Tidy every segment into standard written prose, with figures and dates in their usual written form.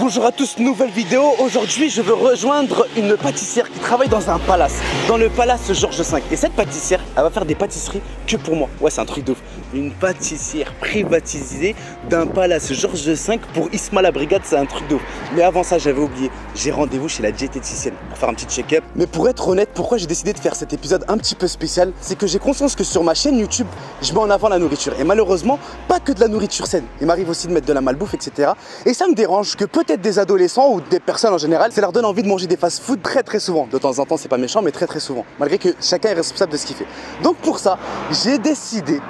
Bonjour à tous, nouvelle vidéo. Aujourd'hui, je veux rejoindre une pâtissière qui travaille dans un palace, dans le palace Georges V. Et cette pâtissière, elle va faire des pâtisseries que pour moi. Ouais, c'est un truc de ouf. Une pâtissière privatisée d'un palace Georges V pour Isma la Brigade, c'est un truc de ouf. Mais avant ça, j'avais oublié, j'ai rendez-vous chez la diététicienne pour faire un petit check-up. Mais pour être honnête, pourquoi j'ai décidé de faire cet épisode un petit peu spécial, c'est que j'ai conscience que sur ma chaîne YouTube, je mets en avant la nourriture. Et malheureusement, pas que de la nourriture saine. Il m'arrive aussi de mettre de la malbouffe, etc. Et ça me dérange que peut-être des adolescents ou des personnes en général, ça leur donne envie de manger des fast-food très souvent. De temps en temps, c'est pas méchant, mais très souvent. Malgré que chacun est responsable de ce qu'il fait. Donc pour ça, j'ai décidé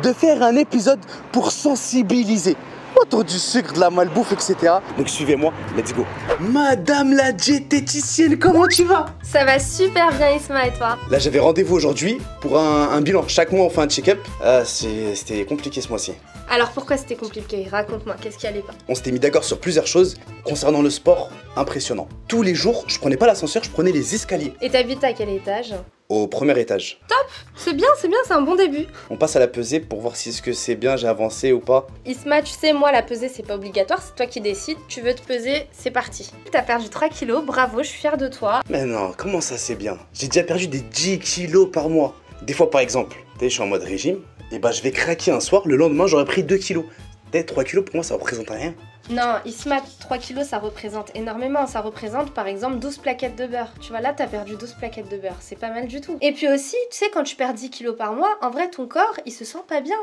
de faire un épisode pour sensibiliser autour du sucre, de la malbouffe, etc. Donc suivez-moi, let's go. Madame la diététicienne, comment tu vas? Ça va super bien Isma, et toi? Là j'avais rendez-vous aujourd'hui pour un bilan. Chaque mois on fait un check-up. C'était compliqué ce mois-ci. Alors pourquoi c'était compliqué? Raconte-moi, qu'est-ce qui allait pas? On s'était mis d'accord sur plusieurs choses concernant le sport. Impressionnant. Tous les jours, je prenais pas l'ascenseur, je prenais les escaliers. Et t'habites à quel étage? Au premier étage. Top! C'est bien, c'est un bon début. On passe à la pesée pour voir si c'est bien, j'ai avancé ou pas. Isma, tu sais, moi la pesée c'est pas obligatoire, c'est toi qui décides. Tu veux te peser, c'est parti. T'as perdu 3 kilos, bravo, je suis fière de toi. Mais non, comment ça c'est bien? J'ai déjà perdu des 10 kilos par mois. Des fois par exemple, je suis en mode régime, et bah je vais craquer un soir, le lendemain j'aurais pris 2 kilos. Peut-être 3 kilos pour moi ça représente rien. Non, Isma, 3 kilos ça représente énormément. Ça représente par exemple 12 plaquettes de beurre. Tu vois, là t'as perdu 12 plaquettes de beurre, c'est pas mal du tout. Et puis aussi, tu sais, quand tu perds 10 kilos par mois, en vrai ton corps il se sent pas bien.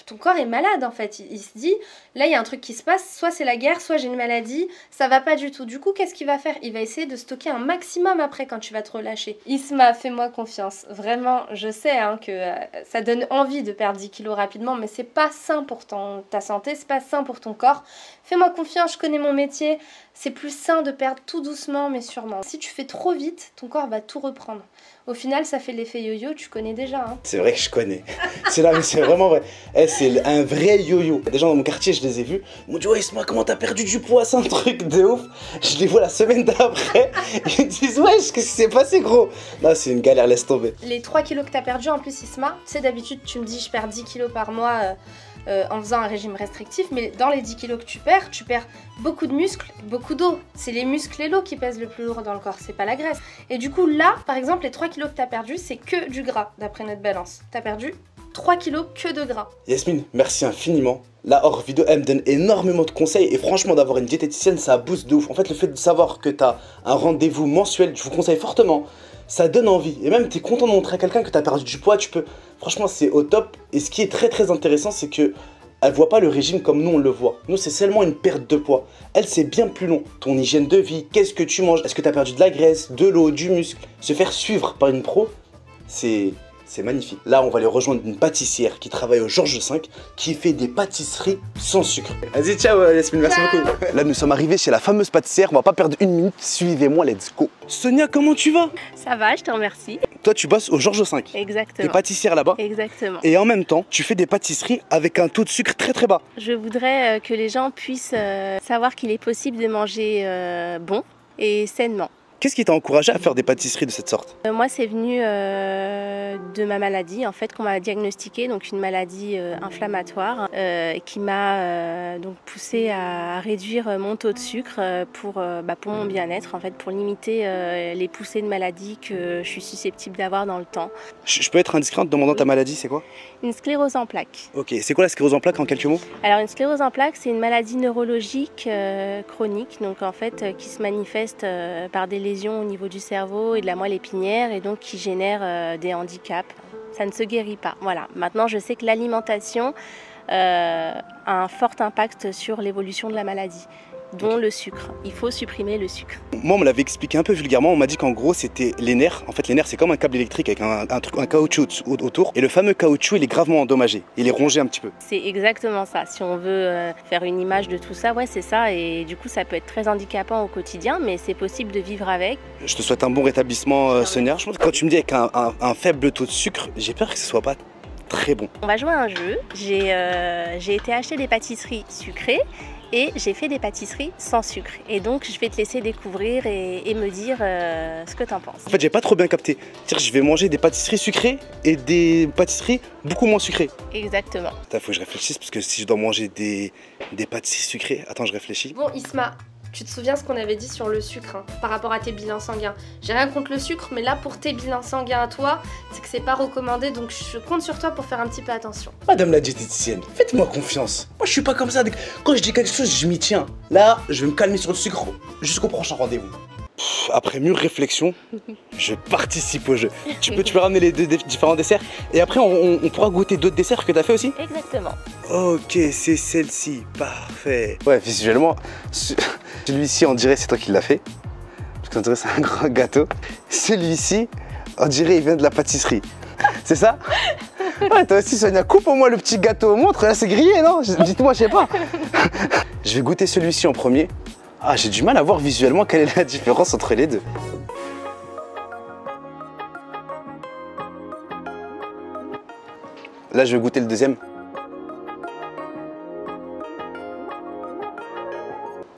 Ton corps est malade en fait. Il se dit, là il y a un truc qui se passe, soit c'est la guerre, soit j'ai une maladie, ça va pas du tout. Du coup, qu'est-ce qu'il va faire? Il va essayer de stocker un maximum après quand tu vas te relâcher. Isma, fais-moi confiance. Vraiment, je sais hein, que ça donne envie de perdre 10 kilos rapidement, mais c'est pas sain pour ta santé, c'est pas sain pour ton corps. Fais-moi confiance, je connais mon métier. C'est plus sain de perdre tout doucement mais sûrement. Si tu fais trop vite, ton corps va tout reprendre. Au final, ça fait l'effet yo-yo, tu connais déjà. Hein. C'est vrai que je connais. C'est vraiment vrai. C'est un vrai yo-yo. Des gens dans mon quartier, je les ai vus. Ils m'ont dit, ouais, Isma, comment t'as perdu du poids? C'est un truc de ouf. Je les vois la semaine d'après. Ils me disent, ouais, qu'est-ce qui s'est passé, gros? Là, c'est une galère, laisse tomber. Les 3 kilos que t'as perdu en plus, Isma, tu sais, d'habitude, tu me dis, je perds 10 kilos par mois. En faisant un régime restrictif, mais dans les 10 kilos que tu perds beaucoup de muscles, beaucoup d'eau. C'est les muscles et l'eau qui pèsent le plus lourd dans le corps, c'est pas la graisse. Et du coup là, par exemple, les 3 kilos que t'as perdu, c'est que du gras, d'après notre balance. T'as perdu 3 kilos que de gras. Yasmine, merci infiniment. La hors vidéo, elle me donne énormément de conseils et franchement d'avoir une diététicienne, ça booste de ouf. En fait, le fait de savoir que t'as un rendez-vous mensuel, je vous conseille fortement. Ça donne envie. Et même, t'es content de montrer à quelqu'un que t'as perdu du poids, tu peux... Franchement, c'est au top. Et ce qui est très intéressant, c'est que elle voit pas le régime comme nous, on le voit. Nous, c'est seulement une perte de poids. Elle, c'est bien plus long. Ton hygiène de vie, qu'est-ce que tu manges? Est-ce que t'as perdu de la graisse, de l'eau, du muscle? Se faire suivre par une pro, c'est magnifique. Là, on va aller rejoindre une pâtissière qui travaille au Georges V, qui fait des pâtisseries sans sucre. Vas-y, ciao Yasmine, merci beaucoup. Là, nous sommes arrivés chez la fameuse pâtissière. On va pas perdre une minute. Suivez-moi, let's go. Sonia, comment tu vas? Ça va, je te remercie. Toi, tu bosses au Georges V. Exactement. T'es pâtissière là-bas. Exactement. Et en même temps, tu fais des pâtisseries avec un taux de sucre très bas. Je voudrais que les gens puissent savoir qu'il est possible de manger bon et sainement. Qu'est-ce qui t'a encouragé à faire des pâtisseries de cette sorte? Moi, c'est venu de ma maladie, en fait, qu'on m'a diagnostiquée, donc une maladie inflammatoire, qui m'a donc poussée à réduire mon taux de sucre pour mon bien-être, en fait, pour limiter les poussées de maladie que je suis susceptible d'avoir dans le temps. Je peux être indiscret en te demandant ta maladie, c'est quoi? Une sclérose en plaques. Ok, c'est quoi la sclérose en plaques en quelques mots? Alors, une sclérose en plaques, c'est une maladie neurologique chronique, donc en fait, qui se manifeste par des lésions au niveau du cerveau et de la moelle épinière et donc qui génère des handicaps. Ça ne se guérit pas. Voilà. Maintenant, je sais que l'alimentation a un fort impact sur l'évolution de la maladie, dont le sucre. Il faut supprimer le sucre. Moi, on me l'avait expliqué un peu vulgairement. On m'a dit qu'en gros, c'était les nerfs. En fait, les nerfs, c'est comme un câble électrique avec un caoutchouc autour. Et le fameux caoutchouc, il est gravement endommagé. Il est rongé un petit peu. C'est exactement ça. Si on veut faire une image de tout ça, ouais, c'est ça. Et du coup, ça peut être très handicapant au quotidien, mais c'est possible de vivre avec. Je te souhaite un bon rétablissement, Sonia. Je pense que quand tu me dis avec un faible taux de sucre, j'ai peur que ce soit pas très bon. On va jouer à un jeu. J'ai été acheter des pâtisseries sucrées Et j'ai fait des pâtisseries sans sucre. Et donc, je vais te laisser découvrir et me dire ce que tu en penses. En fait, j'ai pas trop bien capté. C'est-à-dire, je vais manger des pâtisseries sucrées et des pâtisseries beaucoup moins sucrées. Exactement. Attends, faut que je réfléchisse parce que si je dois manger des pâtisseries sucrées... Attends, je réfléchis. Bon, Isma, tu te souviens ce qu'on avait dit sur le sucre hein, par rapport à tes bilans sanguins. J'ai rien contre le sucre, mais là, pour tes bilans sanguins à toi, c'est que c'est pas recommandé, donc je compte sur toi pour faire un petit peu attention. Madame la diététicienne, faites-moi confiance. Moi, je suis pas comme ça. Quand je dis quelque chose, je m'y tiens. Là, je vais me calmer sur le sucre jusqu'au prochain rendez-vous. Après mûre réflexion, je participe au jeu. Tu peux ramener les deux différents desserts et après on pourra goûter d'autres desserts que tu as fait aussi. Exactement. Ok, c'est celle-ci, parfait. Ouais, visuellement, celui-ci on dirait c'est toi qui l'as fait. Parce qu'on dirait c'est un grand gâteau. Celui-ci, on dirait il vient de la pâtisserie. C'est ça? Ouais, toi aussi Sonia, coupe au moins le petit gâteau, montre, là c'est grillé non? Dites-moi, je sais pas. Je vais goûter celui-ci en premier. Ah, j'ai du mal à voir visuellement quelle est la différence entre les deux. Là, je vais goûter le deuxième.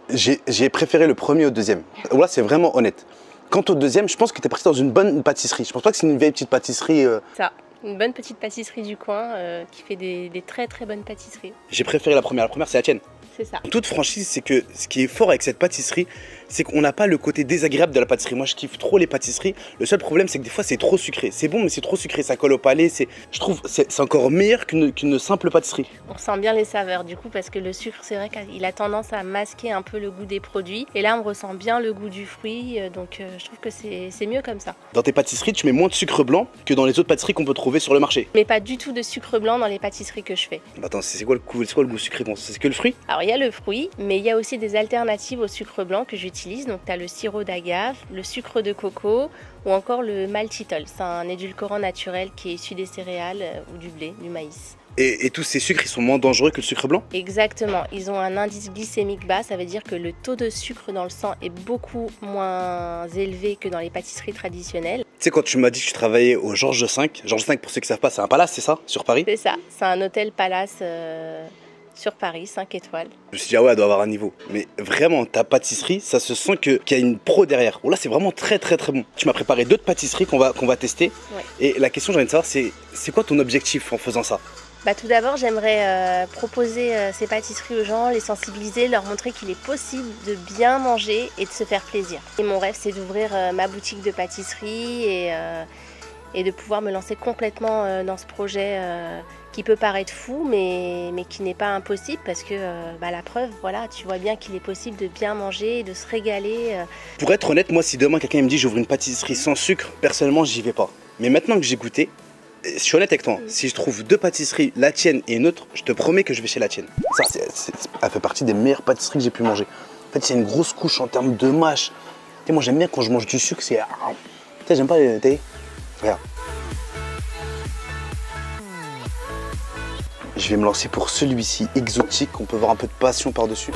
J'ai préféré le premier au deuxième. Là, c'est vraiment honnête. Quant au deuxième, je pense que tu es parti dans une bonne pâtisserie. Je pense pas que c'est une vieille petite pâtisserie. Ça, une bonne petite pâtisserie du coin qui fait des très très bonnes pâtisseries. J'ai préféré la première. La première, c'est la tienne. C'est ça. En toute franchise, c'est que ce qui est fort avec cette pâtisserie, c'est qu'on n'a pas le côté désagréable de la pâtisserie. Moi, je kiffe trop les pâtisseries. Le seul problème, c'est que des fois, c'est trop sucré. C'est bon, mais c'est trop sucré, ça colle au palais. Je trouve c'est encore meilleur qu'une simple pâtisserie. On ressent bien les saveurs du coup parce que le sucre, c'est vrai qu'il a tendance à masquer un peu le goût des produits. Et là, on ressent bien le goût du fruit. Donc, je trouve que c'est mieux comme ça. Dans tes pâtisseries, tu mets moins de sucre blanc que dans les autres pâtisseries qu'on peut trouver sur le marché. Mais pas du tout de sucre blanc dans les pâtisseries que je fais. Attends, c'est quoi le goût sucré? C'est que le fruit? Alors, il y a le fruit, mais il y a aussi des alternatives au sucre blanc que j'utilise. Donc, tu as le sirop d'agave, le sucre de coco ou encore le maltitol. C'est un édulcorant naturel qui est issu des céréales ou du blé, du maïs. Et tous ces sucres, ils sont moins dangereux que le sucre blanc? Exactement. Ils ont un indice glycémique bas. Ça veut dire que le taux de sucre dans le sang est beaucoup moins élevé que dans les pâtisseries traditionnelles. Tu sais, quand tu m'as dit que tu travaillais au Georges V, Georges V, pour ceux qui ne savent pas, c'est un palace, c'est ça? Sur Paris? C'est ça. C'est un hôtel palace sur Paris, 5 étoiles. Je me suis dit, ah ouais, elle doit avoir un niveau. Mais vraiment, ta pâtisserie, ça se sent qu'il y a une pro derrière. Oh là, c'est vraiment très très très bon. Tu m'as préparé d'autres pâtisseries qu'on va tester. Ouais. Et la question, j'ai envie de savoir, c'est quoi ton objectif en faisant ça? Bah, tout d'abord, j'aimerais proposer ces pâtisseries aux gens, les sensibiliser, leur montrer qu'il est possible de bien manger et de se faire plaisir. Et mon rêve, c'est d'ouvrir ma boutique de pâtisserie et de pouvoir me lancer complètement dans ce projet qui peut paraître fou, mais qui n'est pas impossible parce que la preuve, voilà, tu vois bien qu'il est possible de bien manger et de se régaler. Pour être honnête, moi, si demain quelqu'un me dit j'ouvre une pâtisserie sans sucre, personnellement, j'y vais pas. Mais maintenant que j'ai goûté, je suis honnête avec toi, si je trouve deux pâtisseries, la tienne et une autre, je te promets que je vais chez la tienne. Ça, elle fait partie des meilleures pâtisseries que j'ai pu manger. En fait, c'est une grosse couche en termes de mâche. Tu sais, moi, j'aime bien quand je mange du sucre, c'est... Tu sais, j'aime pas les... Regarde. Je vais me lancer pour celui-ci, exotique, on peut voir un peu de passion par-dessus.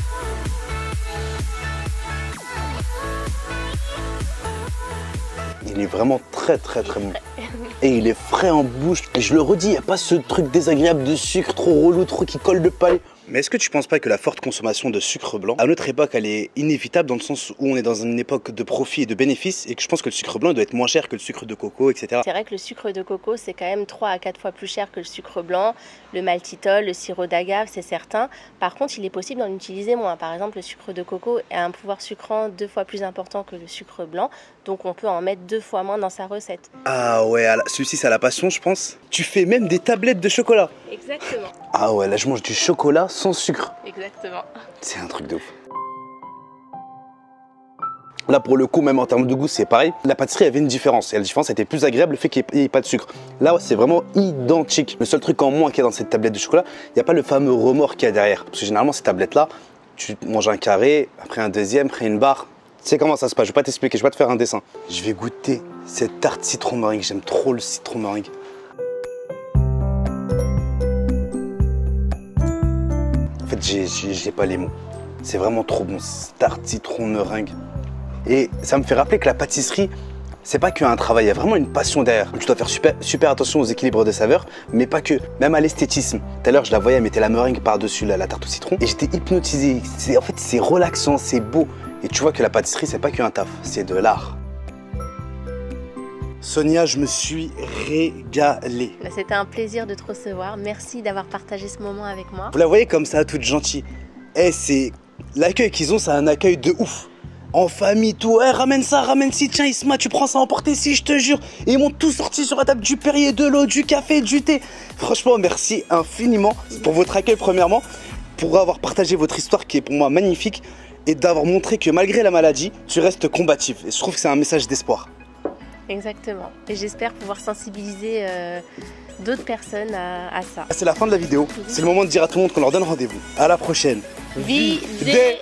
Il est vraiment très très très bon. Et il est frais en bouche. Et je le redis, il n'y a pas ce truc désagréable de sucre trop relou, trop qui colle le palais. Mais est-ce que tu penses pas que la forte consommation de sucre blanc, à notre époque, elle est inévitable dans le sens où on est dans une époque de profit et de bénéfices et que je pense que le sucre blanc doit être moins cher que le sucre de coco, etc. C'est vrai que le sucre de coco, c'est quand même 3 à 4 fois plus cher que le sucre blanc. Le maltitol, le sirop d'agave, c'est certain. Par contre, il est possible d'en utiliser moins. Par exemple, le sucre de coco a un pouvoir sucrant 2 fois plus important que le sucre blanc. Donc, on peut en mettre 2 fois moins dans sa recette. Ah ouais, celui-ci, c'est à la passion, je pense. Tu fais même des tablettes de chocolat. Exactement. Ah ouais, là, je mange du chocolat sans sucre. Exactement. C'est un truc de ouf. Là, pour le coup, même en termes de goût, c'est pareil. La pâtisserie avait une différence. Et la différence était plus agréable, le fait qu'il n'y ait pas de sucre. Là, c'est vraiment identique. Le seul truc en moins qu'il y a dans cette tablette de chocolat, il n'y a pas le fameux remords qu'il y a derrière. Parce que généralement, ces tablettes-là, tu manges un carré, après un deuxième, après une barre. Tu sais comment ça se passe, je vais pas t'expliquer, je vais pas te faire un dessin. Je vais goûter cette tarte citron meringue. J'aime trop le citron meringue. En fait, j'ai pas les mots. C'est vraiment trop bon, cette tarte citron meringue. Et ça me fait rappeler que la pâtisserie, c'est pas qu'un travail, il y a vraiment une passion derrière. Tu dois faire super attention aux équilibres de saveurs, mais pas que, même à l'esthétisme. Tout à l'heure, je la voyais, elle mettait la meringue par-dessus la tarte au citron et j'étais hypnotisé. En fait, c'est relaxant, c'est beau. Et tu vois que la pâtisserie, c'est pas qu'un taf, c'est de l'art. Sonia, je me suis régalé. C'était un plaisir de te recevoir. Merci d'avoir partagé ce moment avec moi. Vous la voyez comme ça, toute gentille. Eh, c'est... L'accueil qu'ils ont, c'est un accueil de ouf. En famille, tout. Eh, ramène ça, ramène ci. Tiens, Isma, tu prends ça à emporter si, je te jure. Et ils m'ont tout sorti sur la table, du Perrier, de l'eau, du café, du thé. Franchement, merci infiniment pour votre accueil, premièrement. Pour avoir partagé votre histoire qui est pour moi magnifique. Et d'avoir montré que malgré la maladie, tu restes combative. Et je trouve que c'est un message d'espoir. Exactement. Et j'espère pouvoir sensibiliser d'autres personnes à ça. C'est la fin de la vidéo. C'est le moment de dire à tout le monde qu'on leur donne rendez-vous. À la prochaine. Vidéo.